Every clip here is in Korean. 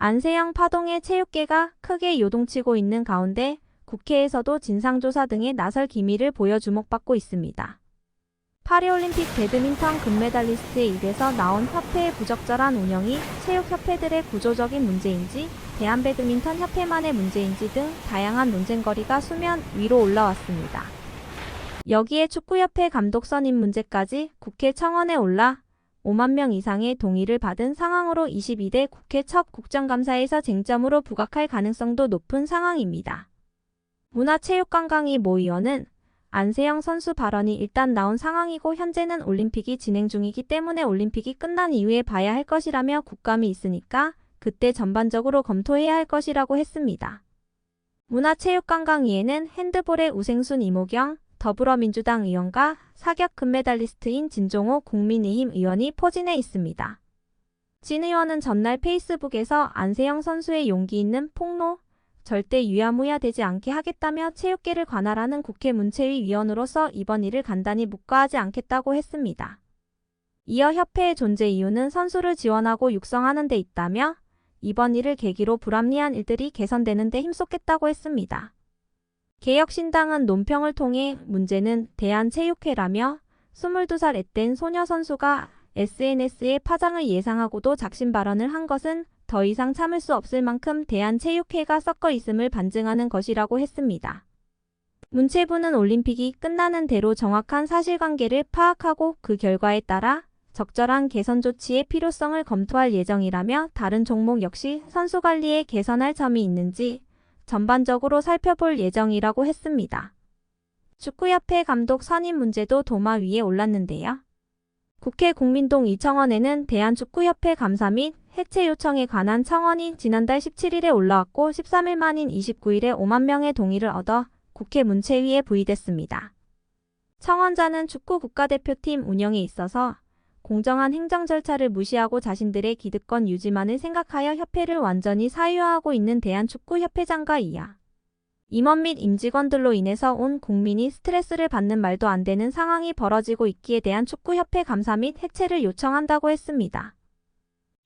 안세영 파동의 체육계가 크게 요동치고 있는 가운데 국회에서도 진상조사 등에 나설 기미를 보여 주목받고 있습니다. 파리올림픽 배드민턴 금메달리스트의 입에서 나온 협회의 부적절한 운영이 체육협회들의 구조적인 문제인지 대한배드민턴협회만의 문제인지 등 다양한 논쟁거리가 수면 위로 올라왔습니다. 여기에 축구협회 감독 선임 문제까지 국회 청원에 올라 5만 명 이상의 동의를 받은 상황으로 22대 국회 첫 국정감사에서 쟁점으로 부각할 가능성도 높은 상황입니다. 문화체육관광위 모 의원은 안세영 선수 발언이 일단 나온 상황이고 현재는 올림픽이 진행 중이기 때문에 올림픽이 끝난 이후에 봐야 할 것이라며 국감이 있으니까 그때 전반적으로 검토해야 할 것이라고 했습니다. 문화체육관광위에는 핸드볼의 우생순 이모경 더불어민주당 의원과 사격 금메달리스트인 진종호 국민의힘 의원이 포진해 있습니다. 진 의원은 전날 페이스북에서 안세영 선수의 용기 있는 폭로, 절대 유야무야 되지 않게 하겠다며 체육계를 관할하는 국회 문체위 위원으로서 이번 일을 간단히 묵과하지 않겠다고 했습니다. 이어 협회의 존재 이유는 선수를 지원하고 육성하는 데 있다며 이번 일을 계기로 불합리한 일들이 개선되는 데 힘쏟겠다고 했습니다. 개혁신당은 논평을 통해 문제는 대한체육회라며 22살 앳된 소녀 선수가 SNS에 파장을 예상하고도 작심 발언을 한 것은 더 이상 참을 수 없을 만큼 대한체육회가 섞어 있음을 반증하는 것이라고 했습니다. 문체부는 올림픽이 끝나는 대로 정확한 사실관계를 파악하고 그 결과에 따라 적절한 개선 조치의 필요성을 검토할 예정이라며 다른 종목 역시 선수 관리에 개선할 점이 있는지 전반적으로 살펴볼 예정이라고 했습니다. 축구협회 감독 선임 문제도 도마 위에 올랐는데요. 국회 국민동 2청원에는 대한축구협회 감사 및 해체 요청에 관한 청원이 지난달 17일에 올라왔고 13일 만인 29일에 5만 명의 동의를 얻어 국회 문체위에 부의됐습니다. 청원자는 축구 국가대표팀 운영에 있어서 공정한 행정 절차를 무시하고 자신들의 기득권 유지만을 생각하여 협회를 완전히 사유화하고 있는 대한축구협회장과 이하 임원 및 임직원들로 인해서 온 국민이 스트레스를 받는 말도 안 되는 상황이 벌어지고 있기에 대한축구협회 감사 및 해체를 요청한다고 했습니다.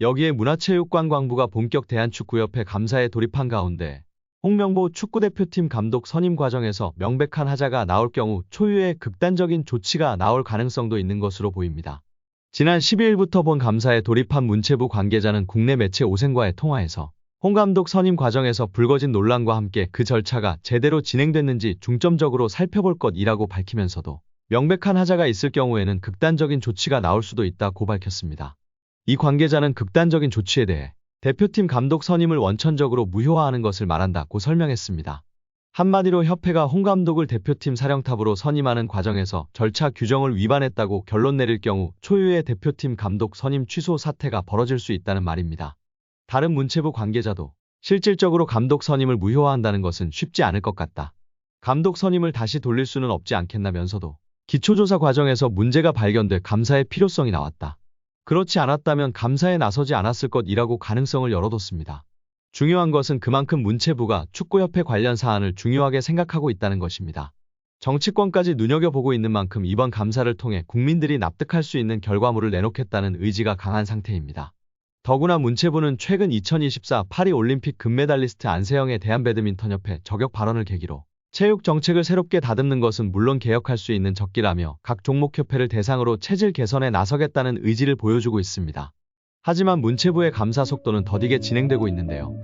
여기에 문화체육관광부가 본격 대한축구협회 감사에 돌입한 가운데 홍명보 축구대표팀 감독 선임 과정에서 명백한 하자가 나올 경우 초유의 극단적인 조치가 나올 가능성도 있는 것으로 보입니다. 지난 12일부터 본 감사에 돌입한 문체부 관계자는 국내 매체 오센과의 통화에서 홍 감독 선임 과정에서 불거진 논란과 함께 그 절차가 제대로 진행됐는지 중점적으로 살펴볼 것이라고 밝히면서도 명백한 하자가 있을 경우에는 극단적인 조치가 나올 수도 있다고 밝혔습니다. 이 관계자는 극단적인 조치에 대해 대표팀 감독 선임을 원천적으로 무효화하는 것을 말한다고 설명했습니다. 한마디로 협회가 홍 감독을 대표팀 사령탑으로 선임하는 과정에서 절차 규정을 위반했다고 결론 내릴 경우 초유의 대표팀 감독 선임 취소 사태가 벌어질 수 있다는 말입니다. 다른 문체부 관계자도 실질적으로 감독 선임을 무효화한다는 것은 쉽지 않을 것 같다. 감독 선임을 다시 돌릴 수는 없지 않겠나면서도 기초조사 과정에서 문제가 발견돼 감사의 필요성이 나왔다. 그렇지 않았다면 감사에 나서지 않았을 것이라고 가능성을 열어뒀습니다. 중요한 것은 그만큼 문체부가 축구협회 관련 사안을 중요하게 생각하고 있다는 것입니다. 정치권까지 눈여겨보고 있는 만큼 이번 감사를 통해 국민들이 납득할 수 있는 결과물을 내놓겠다는 의지가 강한 상태입니다. 더구나 문체부는 최근 2024 파리올림픽 금메달리스트 안세영의 대한배드민턴협회 저격 발언을 계기로 체육 정책을 새롭게 다듬는 것은 물론 개혁할 수 있는 적기라며 각 종목협회를 대상으로 체질 개선에 나서겠다는 의지를 보여주고 있습니다. 하지만 문체부의 감사 속도는 더디게 진행되고 있는데요.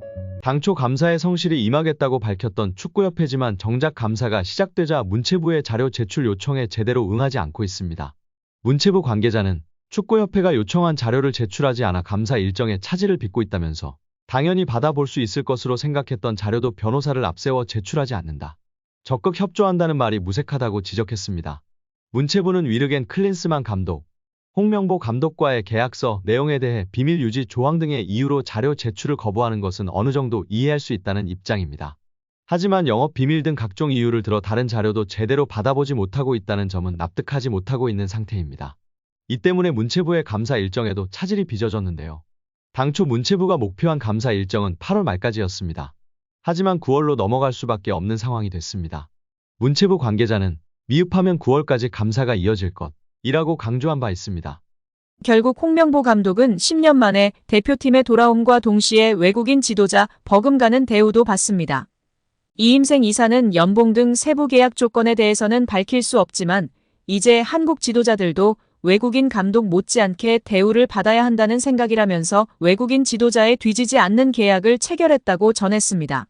당초 감사에 성실히 임하겠다고 밝혔던 축구협회지만 정작 감사가 시작되자 문체부의 자료 제출 요청에 제대로 응하지 않고 있습니다. 문체부 관계자는 축구협회가 요청한 자료를 제출하지 않아 감사 일정에 차질을 빚고 있다면서 당연히 받아볼 수 있을 것으로 생각했던 자료도 변호사를 앞세워 제출하지 않는다. 적극 협조한다는 말이 무색하다고 지적했습니다. 문체부는 위르겐 클린스만 감독, 홍명보 감독과의 계약서 내용에 대해 비밀 유지 조항 등의 이유로 자료 제출을 거부하는 것은 어느 정도 이해할 수 있다는 입장입니다. 하지만 영업 비밀 등 각종 이유를 들어 다른 자료도 제대로 받아보지 못하고 있다는 점은 납득하지 못하고 있는 상태입니다. 이 때문에 문체부의 감사 일정에도 차질이 빚어졌는데요. 당초 문체부가 목표한 감사 일정은 8월 말까지였습니다. 하지만 9월로 넘어갈 수밖에 없는 상황이 됐습니다. 문체부 관계자는 미흡하면 9월까지 감사가 이어질 것이라고 강조한 바 있습니다. 결국 홍명보 감독은 10년 만에 대표팀에 돌아옴과 동시에 외국인 지도자 버금가는 대우도 받습니다. 이임생 이사는 연봉 등 세부 계약 조건에 대해서는 밝힐 수 없지만 이제 한국 지도자들도 외국인 감독 못지않게 대우를 받아야 한다는 생각이라면서 외국인 지도자에 뒤지지 않는 계약을 체결했다고 전했습니다.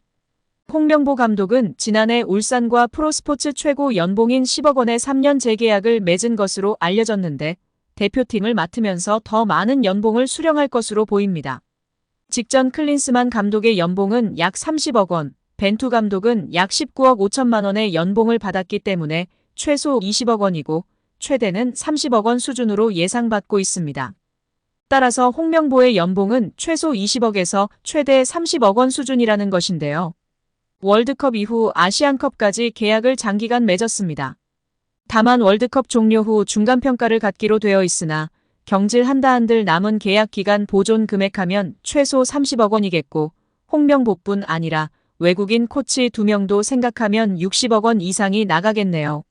홍명보 감독은 지난해 울산과 프로스포츠 최고 연봉인 10억 원의 3년 재계약을 맺은 것으로 알려졌는데 대표팀을 맡으면서 더 많은 연봉을 수령할 것으로 보입니다. 직전 클린스만 감독의 연봉은 약 30억 원, 벤투 감독은 약 19억 5천만 원의 연봉을 받았기 때문에 최소 20억 원이고 최대는 30억 원 수준으로 예상받고 있습니다. 따라서 홍명보의 연봉은 최소 20억에서 최대 30억 원 수준이라는 것인데요. 월드컵 이후 아시안컵까지 계약을 장기간 맺었습니다. 다만 월드컵 종료 후 중간평가를 갖기로 되어 있으나 경질 한들 남은 계약 기간 보존 금액하면 최소 30억 원이겠고 홍명보뿐 아니라 외국인 코치 2명도 생각하면 60억 원 이상이 나가겠네요.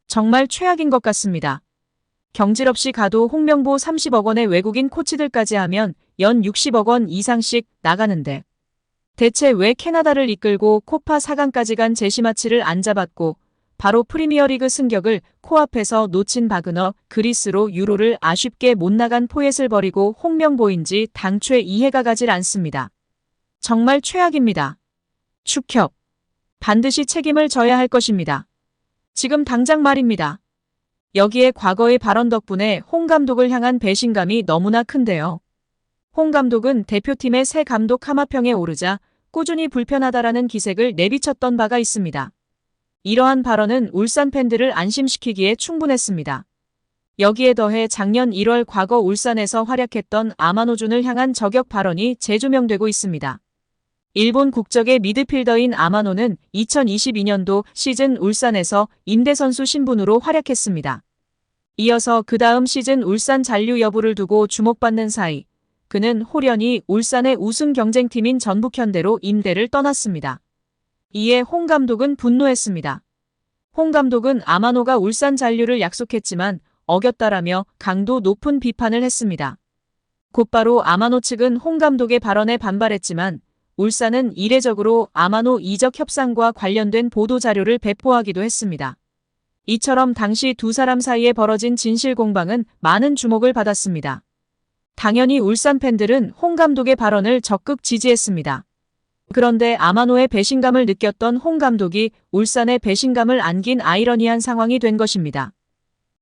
정말 최악인 것 같습니다. 경질 없이 가도 홍명보 30억 원의 외국인 코치들까지 하면 연 60억 원 이상씩 나가는데 대체 왜 캐나다를 이끌고 코파 4강까지 간 제시마치를 안 잡았고 바로 프리미어리그 승격을 코앞에서 놓친 바그너 그리스로 유로를 아쉽게 못 나간 포엣을 버리고 홍명보인지 당최 이해가 가질 않습니다. 정말 최악입니다. 축협. 반드시 책임을 져야 할 것입니다. 지금 당장 말입니다. 여기에 과거의 발언 덕분에 홍 감독을 향한 배신감이 너무나 큰데요. 홍 감독은 대표팀의 새 감독 하마평에 오르자 꾸준히 불편하다라는 기색을 내비쳤던 바가 있습니다. 이러한 발언은 울산 팬들을 안심시키기에 충분했습니다. 여기에 더해 작년 1월 과거 울산에서 활약했던 아마노준을 향한 저격 발언이 재조명되고 있습니다. 일본 국적의 미드필더인 아마노는 2022년도 시즌 울산에서 임대선수 신분으로 활약했습니다. 이어서 그 다음 시즌 울산 잔류 여부를 두고 주목받는 사이 그는 홀연히 울산의 우승 경쟁팀인 전북현대로 임대를 떠났습니다. 이에 홍 감독은 분노했습니다. 홍 감독은 아마노가 울산 잔류를 약속했지만 어겼다라며 강도 높은 비판을 했습니다. 곧바로 아마노 측은 홍 감독의 발언에 반발했지만 울산은 이례적으로 아마노 이적 협상과 관련된 보도자료를 배포하기도 했습니다. 이처럼 당시 두 사람 사이에 벌어진 진실 공방은 많은 주목을 받았습니다. 당연히 울산 팬들은 홍 감독의 발언을 적극 지지했습니다. 그런데 아마노의 배신감을 느꼈던 홍 감독이 울산에 배신감을 안긴 아이러니한 상황이 된 것입니다.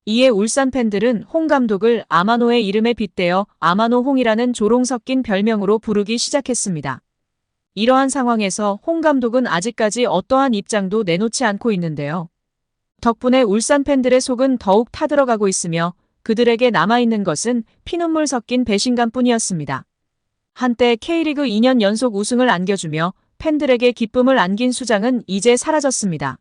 이에 울산 팬들은 홍 감독을 아마노의 이름에 빗대어 아마노 홍이라는 조롱 섞인 별명으로 부르기 시작했습니다. 이러한 상황에서 홍 감독은 아직까지 어떠한 입장도 내놓지 않고 있는데요. 덕분에 울산 팬들의 속은 더욱 타들어가고 있으며 그들에게 남아있는 것은 피눈물 섞인 배신감뿐이었습니다. 한때 K리그 2년 연속 우승을 안겨주며 팬들에게 기쁨을 안긴 수장은 이제 사라졌습니다.